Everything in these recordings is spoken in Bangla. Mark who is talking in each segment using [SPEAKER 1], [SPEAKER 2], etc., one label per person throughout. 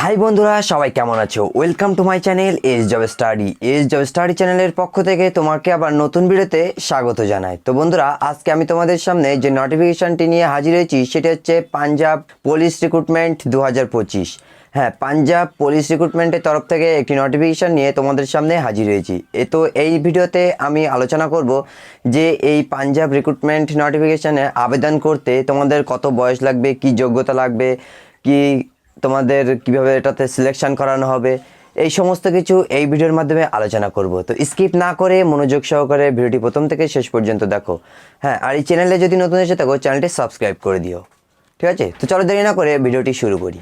[SPEAKER 1] হাই বন্ধুরা, সবাই কেমন আছো? Welcome to my channel S job study চ্যানেলের পক্ষ থেকে তোমাকে আবার নতুন ভিডিওতে স্বাগত জানাই। তো বন্ধুরা, আজকে আমি তোমাদের সামনে যে নোটিফিকেশনটি নিয়ে হাজির হয়েছি সেটি হচ্ছে পাঞ্জাব পুলিশ রিক্রুটমেন্ট 2025। হ্যাঁ, পাঞ্জাব পুলিশ রিক্রুটমেন্টের তরফ থেকে একটি নোটিফিকেশন নিয়ে তোমাদের সামনে হাজির হয়েছি। তো এই ভিডিওতে আমি আলোচনা করব যে এই পাঞ্জাব রিক্রুটমেন্ট নোটিফিকেশনে আবেদন করতে তোমাদের কত বয়স লাগবে, কি যোগ্যতা লাগবে, কি তোমাদের কিভাবে এটাতে সিলেকশন করানো হবে, এই সমস্ত কিছু এই ভিডিওর মাধ্যমে আলোচনা করব। তো স্কিপ না করে মনোযোগ সহকারে ভিডিওটি প্রথম থেকে শেষ পর্যন্ত দেখো। হ্যাঁ, আর এই চ্যানেলে যদি নতুন এসে থাকো চ্যানেলটি সাবস্ক্রাইব করে দিও। ঠিক আছে, তো চলো দেরি না করে ভিডিওটি শুরু করি।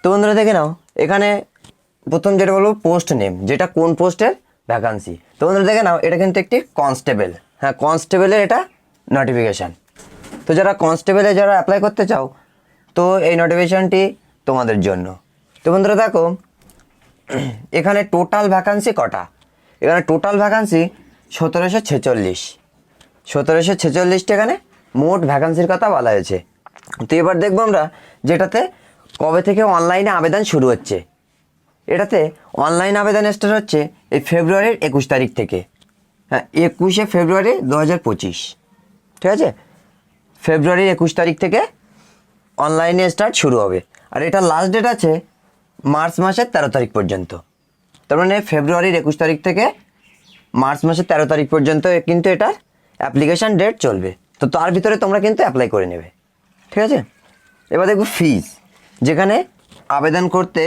[SPEAKER 1] তো বন্ধুরা দেখে নাও, এখানে প্রথম যেটা বলবো পোস্ট নেম, যেটা কোন পোস্টের ভ্যাকান্সি। তো বন্ধুরা দেখে নাও, এটা কিন্তু একটি কনস্টেবল। হ্যাঁ, কনস্টেবলের এটা নোটিফিকেশান। তো যারা কনস্টেবলে যারা অ্যাপ্লাই করতে চাও, তো এই নোটিফিকেশানটি তোমাদের জন্য। তো বন্ধুরা দেখো, এখানে টোটাল ভ্যাকান্সি কটা? এখানে টোটাল ভ্যাকান্সি 1746টা এখানে মোট ভ্যাকান্সির কথা বলা হয়েছে। তো এবার দেখবো আমরা যেটাতে কবে থেকে অনলাইনে আবেদন শুরু হচ্ছে। এটাতে অনলাইন আবেদন স্টার্ট হচ্ছে এই ফেব্রুয়ারির 21 তারিখ থেকে। হ্যাঁ, 21শে ফেব্রুয়ারি 2025। ঠিক আছে, ফেব্রুয়ারির 21 তারিখ থেকে অনলাইনে স্টার্ট শুরু হবে। আর এটা লাস্ট ডেট আছে মার্চ মাসের 13 তারিখ পর্যন্ত। তার মানে ফেব্রুয়ারির 21 তারিখ থেকে মার্চ মাসের 13 তারিখ পর্যন্ত কিন্তু এটা অ্যাপ্লিকেশান ডেট চলবে। তো তার ভিতরে তোমরা কিন্তু অ্যাপ্লাই করে নেবে। ঠিক আছে, এবার দেখবো ফিজ, যেখানে আবেদন করতে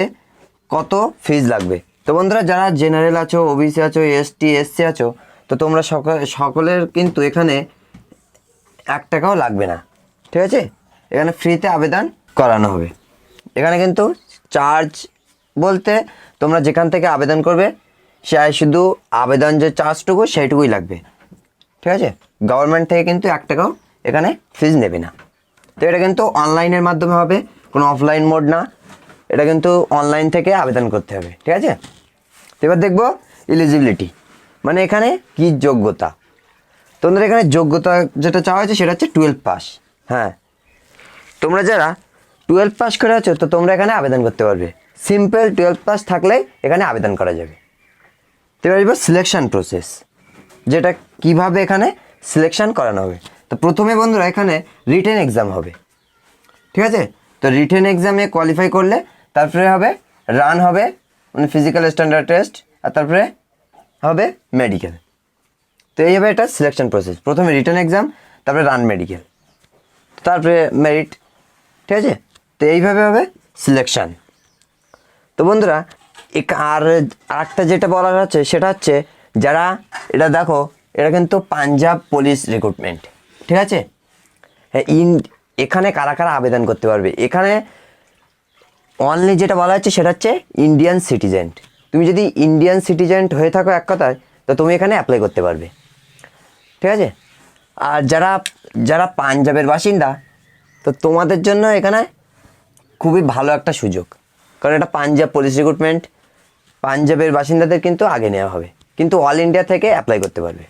[SPEAKER 1] কত ফিজ লাগবে। তো বন্ধুরা, যারা জেনারেল আছো, ওবিসি আছো, এসটি এসসি আছো, তো তোমরা সকলের কিন্তু এখানে 1 টাকাও লাগবে না। ঠিক আছে, এখানে ফ্রিতে আবেদন করানো হবে। এখানে কিন্তু চার্জ বলতে তোমরা যেখান থেকে আবেদন করবে সে শুধু আবেদন যে চার্জটুকু সেইটুকুই লাগবে। ঠিক আছে, গভর্নমেন্ট থেকে কিন্তু 1 টাকাও এখানে ফিজ নেবে না। তো এটা কিন্তু অনলাইনের মাধ্যমে হবে, কোনো অফলাইন মোড না। এটা কিন্তু অনলাইন থেকে আবেদন করতে হবে। ঠিক আছে, তো এবার দেখবো এলিজিবিলিটি, মানে এখানে কি যোগ্যতা। তোমাদের এখানে যোগ্যতা যেটা চাওয়া হয়েছে সেটা হচ্ছে 12 পাস। হ্যাঁ, তোমরা যারা 12 পাস করে আছো তো তোমরা এখানে আবেদন করতে পারবে। সিম্পল 12 পাস থাকলে এখানে আবেদন করা যাবে। তো এবার সিলেকশন প্রসেস, যেটা কিভাবে এখানে সিলেকশন করানো হবে। তো প্রথমে বন্ধুরা এখানে রিটেন এক্সাম হবে। ঠিক আছে, তো রিটেন এক্সামে কোয়ালিফাই করলে তারপরে হবে রান হবে, মানে ফিজিক্যাল স্ট্যান্ডার্ড টেস্ট, আর তারপরে হবে মেডিকেল। তো এই হবে এটা সিলেকশন প্রসেস। প্রথমে রিটেন এক্সাম, তারপরে রান মেডিকেল, তারপরে মেরিট। ঠিক আছে, তো এইভাবে হবে সিলেকশান। তো বন্ধুরা, আর আরেকটা যেটা বলার আছে সেটা হচ্ছে যারা এটা দেখো, এটা কিন্তু পাঞ্জাব পুলিশ রিক্রুটমেন্ট। ঠিক আছে, হ্যাঁ, এখানে কারা কারা আবেদন করতে পারবে, এখানে অনলি যেটা বলা হচ্ছে সেটা হচ্ছে ইন্ডিয়ান সিটিজেন। তুমি যদি ইন্ডিয়ান সিটিজেন হয়ে থাকো এক কথায়, তো তুমি এখানে অ্যাপ্লাই করতে পারবে। ঠিক আছে, আর যারা যারা পাঞ্জাবের বাসিন্দা, তো তোমাদের জন্য এখানে খুবই ভালো একটা সুযোগ, কারণ এটা পাঞ্জাব পুলিশ রিক্রুটমেন্ট। পাঞ্জাবের বাসিন্দাদের কিন্তু আগে নেওয়া হবে, কিন্তু অল ইন্ডিয়া থেকে অ্যাপ্লাই করতে পারবে।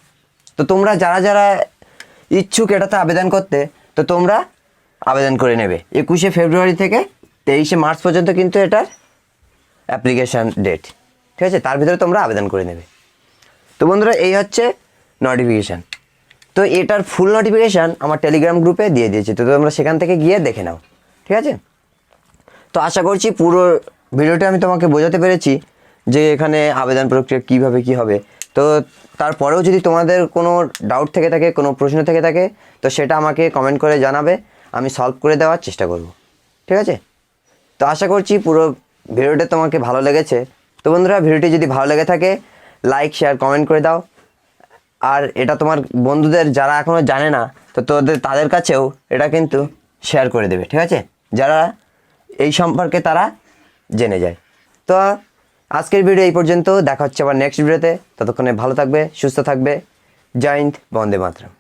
[SPEAKER 1] তো তোমরা যারা যারা ইচ্ছুক এটাতে আবেদন করতে, তো তোমরা আবেদন করে নেবে। 21শে ফেব্রুয়ারি থেকে 23শে মার্চ পর্যন্ত কিন্তু এটার অ্যাপ্লিকেশান ডেট। ঠিক আছে, তার ভিতরে তোমরা আবেদন করে নেবে। তো বন্ধুরা, এই হচ্ছে নোটিফিকেশান। তো এটার ফুল নোটিফিকেশান আমার টেলিগ্রাম গ্রুপে দিয়ে দিয়েছি, তো তোমরা সেখান থেকে গিয়ে দেখে নাও। ঠিক আছে, তো আশা করছি পুরো ভিডিওটা আমি তোমাকে বোঝাতে পেরেছি যে এখানে আবেদন প্রক্রিয়া কীভাবে কী হবে। তো তারপরেও যদি তোমাদের কোনো ডাউট থেকে থাকে, কোনো প্রশ্ন থেকে থাকে, তো সেটা আমাকে কমেন্ট করে জানাবে, আমি সলভ করে দেওয়ার চেষ্টা করব। ঠিক আছে, তো আশা করছি পুরো ভিডিওটা তোমাকে ভালো লেগেছে। তো বন্ধুরা, ভিডিওটি যদি ভালো লেগে থাকে লাইক, শেয়ার, কমেন্ট করে দাও। আর এটা তোমার বন্ধুদের যারা এখনও জানে না, তো তাদের কাছেও এটা কিন্তু শেয়ার করে দেবে। ঠিক আছে, যারা এই সম্পর্কে তারা জেনে যায়। তো আজকের ভিডিও এই পর্যন্ত, দেখা হচ্ছে আবার নেক্সট ভিডিওতে। ততক্ষণে ভালো থাকবে, সুস্থ থাকবে। জয় হিন্দ, বন্দে মাতরম।